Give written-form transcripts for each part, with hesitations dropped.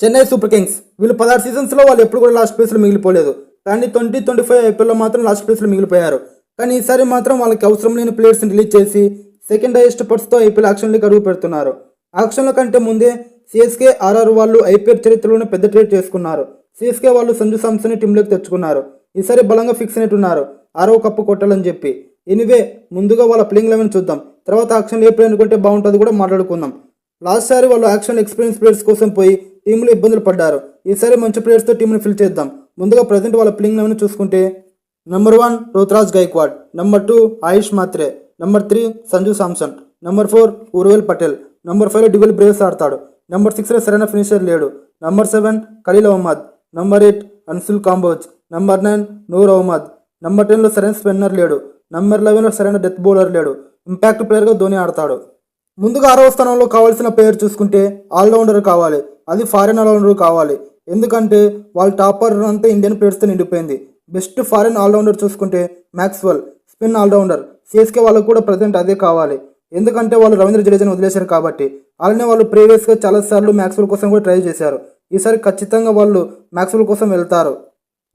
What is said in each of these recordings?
Chennai super Kings వీళ్ళు 16 సీజన్స్లో వాళ్ళు ఎప్పుడు కూడా లాస్ట్ ప్లేస్లో మిగిలిపోలేదు. కానీ 2025 ఐపీఎల్లో మాత్రం లాస్ట్ ప్లేస్లో మిగిలిపోయారు. కానీ ఈసారి మాత్రం వాళ్ళకి అవసరం లేని ప్లేయర్స్ని రిలీజ్ చేసి సెకండ్ హైయెస్ట్ పర్స్తో ఐపీఎల్ యాక్షన్లోకి అడుగు పెడుతున్నారు. యాక్షన్ల కంటే ముందే సిఎస్కే ఆర్ఆర్ వాళ్ళు ఐపీఎల్ చరిత్రలోనే పెద్ద ట్రేడ్ చేసుకున్నారు. సిఎస్కే వాళ్ళు సంజు సామ్సన్ని టీంలోకి తెచ్చుకున్నారు. ఈసారి బలంగా ఫిక్స్ అయినట్టున్నారు 6వ కప్పు కొట్టాలని చెప్పి. ఎనీవే ముందుగా వాళ్ళ ప్లేయింగ్ 11 చూద్దాం. తర్వాత యాక్షన్లో ఏ ప్లేయర్ అనుకుంటే బాగుంటుంది కూడా మాట్లాడుకుందాం. లాస్ట్ సారి వాళ్ళు యాక్షన్ ఎక్స్పీరియన్స్ ప్లేయర్స్ కోసం పోయి టీంలో ఇబ్బందులు పడ్డారు. ఈసారి మంచి ప్లేయర్స్తో టీంని ఫిల్ చేద్దాం. ముందుగా ప్రజెంట్ వాళ్ళ ప్లేయింగ్ 11 చూసుకుంటే number 1 Ruturaj Gaikwad, number 2 Ayush Mhatre, number 3 Sanju Samson, number 4 Urvil Patel, number 5 Dewald Brevis ఆడతాడు, నెంబర్ 6 సరైన ఫినిషర్ లేడు, number 7 Khaleel Ahmed, number 8 Anshul Kamboj, number 9 Noor Ahmad, number 10లో సరైన స్పిన్నర్ లేడు, నెంబర్ 11లో సరైన డెత్ బౌలర్ లేడు. ఇంపాక్ట్ ప్లేయర్గా ధోని ఆడతాడు. ముందుగా 6వ స్థానంలో కావాల్సిన ప్లేయర్ చూసుకుంటే ఆల్రౌండర్ కావాలి. అది ఫారిన్ ఆల్రౌండర్ కావాలి. ఎందుకంటే వాళ్ళ టాపర్ అంతా ఇండియన్ ప్లేయర్స్తో నిండిపోయింది. బెస్ట్ ఫారిన్ ఆల్రౌండర్ చూసుకుంటే మ్యాక్స్వెల్, స్పిన్ ఆల్రౌండర్. సిఎస్కే వాళ్ళకు కూడా ప్రజెంట్ అదే కావాలి. ఎందుకంటే వాళ్ళు రవీంద్ర జడేజాని వదిలేశారు కాబట్టి. అలానే వాళ్ళు ప్రీవియస్గా చాలాసార్లు మ్యాక్స్వెల్ కోసం కూడా ట్రై చేశారు. ఈసారి ఖచ్చితంగా వాళ్ళు మ్యాక్స్వెల్ కోసం వెళ్తారు.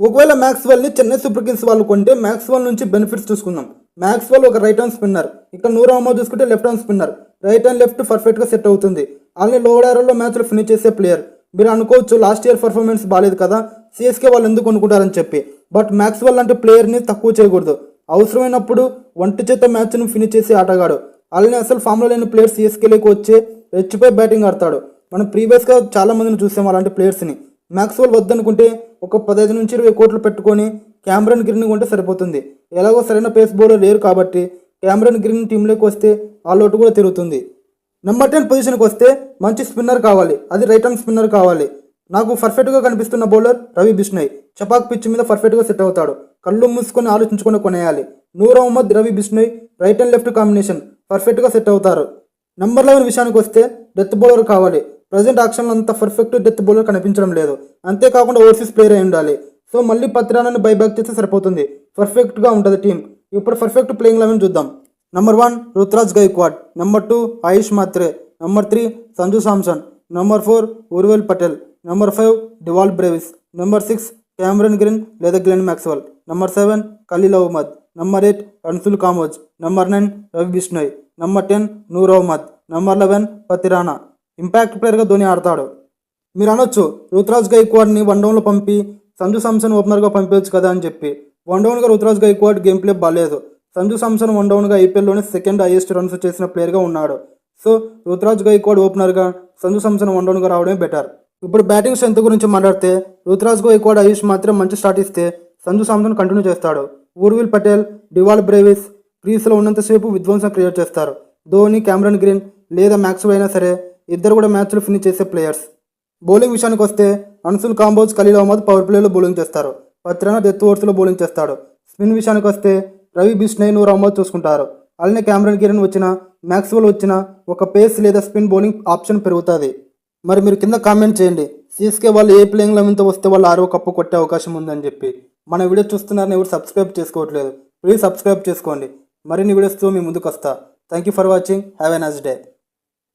ఒకవేళ మ్యాక్స్వెల్ని చెన్నై సూపర్ కింగ్స్ వాళ్ళు కొంటే మ్యాక్స్వెల్ నుంచి బెనిఫిట్స్ చూసుకుందాం. మ్యాక్స్వెల్ ఒక రైట్ హ్యాండ్ స్పిన్నర్, ఇక్కడ నూర్ అహ్మద్ చూసుకుంటే left hand spinner. Right and left పర్ఫెక్ట్గా సెట్ అవుతుంది. అలానే లోవర్ ఆర్డర్లో మ్యాచ్లో ఫినిష్ చేసే ప్లేయర్. మీరు అనుకోవచ్చు లాస్ట్ ఇయర్ పర్ఫార్మెన్స్ బాగాలేదు కదా, సిఎస్కే వాళ్ళు ఎందుకు అనుకుంటారని చెప్పి. బట్ మ్యాక్స్వెల్ అంటే ప్లేయర్ని తక్కువ చేయకూడదు. అవసరమైనప్పుడు ఒంటి చేత మ్యాచ్ను ఫినిష్ చేసే ఆటగాడు. అలానే అసలు ఫామ్లో లేని ప్లేయర్ సిఎస్కేలోకి వచ్చి రెచ్చిపోయి బ్యాటింగ్ ఆడతాడు. మనం ప్రీవియస్గా చాలా మందిని చూసాం అలాంటి ప్లేయర్స్ని. మ్యాక్స్వెల్ వద్దనుకుంటే ఒక 15 నుంచి 20 కోట్లు పెట్టుకొని క్యామరన్ గ్రీన్ కొంటే సరిపోతుంది. ఎలాగో సరైన పేస్ బౌలర్ లేరు కాబట్టి క్యామరన్ గ్రీన్ టీంలోకి వస్తే ఆ లోటు కూడా తిరుగుతుంది. నెంబర్ 10 పొజిషన్కి వస్తే మంచి స్పిన్నర్ కావాలి. అది రైట్ హ్యాండ్ స్పిన్నర్ కావాలి. నాకు పర్ఫెక్ట్గా కనిపిస్తున్న బౌలర్ రవి బిష్ణోయ్. చపాక్ పిచ్ మీద పర్ఫెక్ట్గా సెట్ అవుతాడు. కళ్ళు మూసుకొని ఆలోచించుకొని కొనేయాలి. Noor Ahmad, Ravi Bishnoi right and left combination పర్ఫెక్ట్గా సెట్ అవుతారు. నెంబర్ 11 విషయానికి వస్తే డెత్ బౌలర్ కావాలి. ప్రజెంట్ యాక్షన్లో అంత పర్ఫెక్ట్ డెత్ బౌలర్ కనిపించడం లేదు. అంతేకాకుండా ఓవర్సీస్ ప్లేయర్ అయి ఉండాలి. సో మళ్ళీ పత్రాన్ని బైబ్యాక్ చేస్తే సరిపోతుంది. పర్ఫెక్ట్గా ఉంటుంది టీం. ఇప్పుడు పర్ఫెక్ట్ ప్లేయింగ్ 11 చూద్దాం. Number 1 Ruturaj Gaikwad, number 2 Ayush Mhatre, number 3 Sanju Samson, number 4 Urvil Patel, number 5 Dewald Brevis, number 6 Cameron Green లేదా Glenn Maxwell, number 7 Khaleel Ahmed, number 8 Anshul Kamboj, number 9 Ravi Bishnoi, number 10 Noor Ahmad, number 11 Pathirana. Impact ప్లేయర్గా ధోని ఆడతాడు. మీరు అనొచ్చు రుతురాజ్ గైక్వాడ్ని వన్డౌన్లో పంపి సంజు సామ్సన్ ఓపెనర్గా పంపించచ్చు కదా అని చెప్పి. వన్డౌన్గా రుతురాజ్ గైక్వాడ్ గేమ్ ప్లే బాగాలేదు. సంజు సామ్సన్ వన్డౌన్గా ఐపీఎల్లోనే సెకండ్ హైయెస్ట్ రన్స్ చేసిన ప్లేయర్గా ఉన్నాడు. సో రుతురాజ్ గైక్వాడ్ ఓపెనర్గా, సంజు సామ్సన్ వన్డౌన్గా రావడమే బెటర్. ఇప్పుడు బ్యాటింగ్ స్ట్రెంత్ గురించి మాట్లాడితే రుతురాజ్ గైక్వాడ్, ఆయుష్ మాత్రం మంచి స్టార్ట్ ఇస్తే సంజు సామ్సన్ కంటిన్యూ చేస్తాడు. ఉర్విల్ పటేల్, డివాల్ బ్రేవిస్ క్రీస్లో ఉన్నంతసేపు విధ్వంసం క్రియేట్ చేస్తారు. ధోని, క్యామరన్ గ్రీన్ లేదా మ్యాక్స్వెల్ అయినా సరే ఇద్దరు కూడా మ్యాచ్లు ఫినిష్ చేసే ప్లేయర్స్. బౌలింగ్ విషయానికి వస్తే అన్సుల్ కాంబోజ్, ఖలీల్ అహ్మద్ పవర్ ప్లేలో బౌలింగ్ చేస్తారు. పత్రానా డెత్ ఓవర్స్లో బౌలింగ్ చేస్తాడు. స్పిన్ విషయానికి వస్తే రవి బిష్ణోయ్, నూర్ అహ్మద్ చూసుకుంటారు. అలానే క్యామరన్ గ్రీన్ వచ్చినా, మ్యాక్స్వెల్ వచ్చినా ఒక పేస్ లేదా స్పిన్ బౌలింగ్ ఆప్షన్ పెరుగుతుంది. మరి మీరు కింద కామెంట్ చేయండి సిఎస్కే వాళ్ళు ఏ ప్లేయింగ్ 11తో వస్తే వాళ్ళు 6వ కప్పు కొట్టే అవకాశం ఉందని చెప్పి. మన వీడియో చూస్తున్నారని ఎవరు సబ్స్క్రైబ్ చేసుకోవట్లేదు. ప్లీజ్ సబ్స్క్రైబ్ చేసుకోండి. మరిన్ని వీడియోస్తో మీ ముందుకు వస్తా. Thank you for watching. Have a nice day.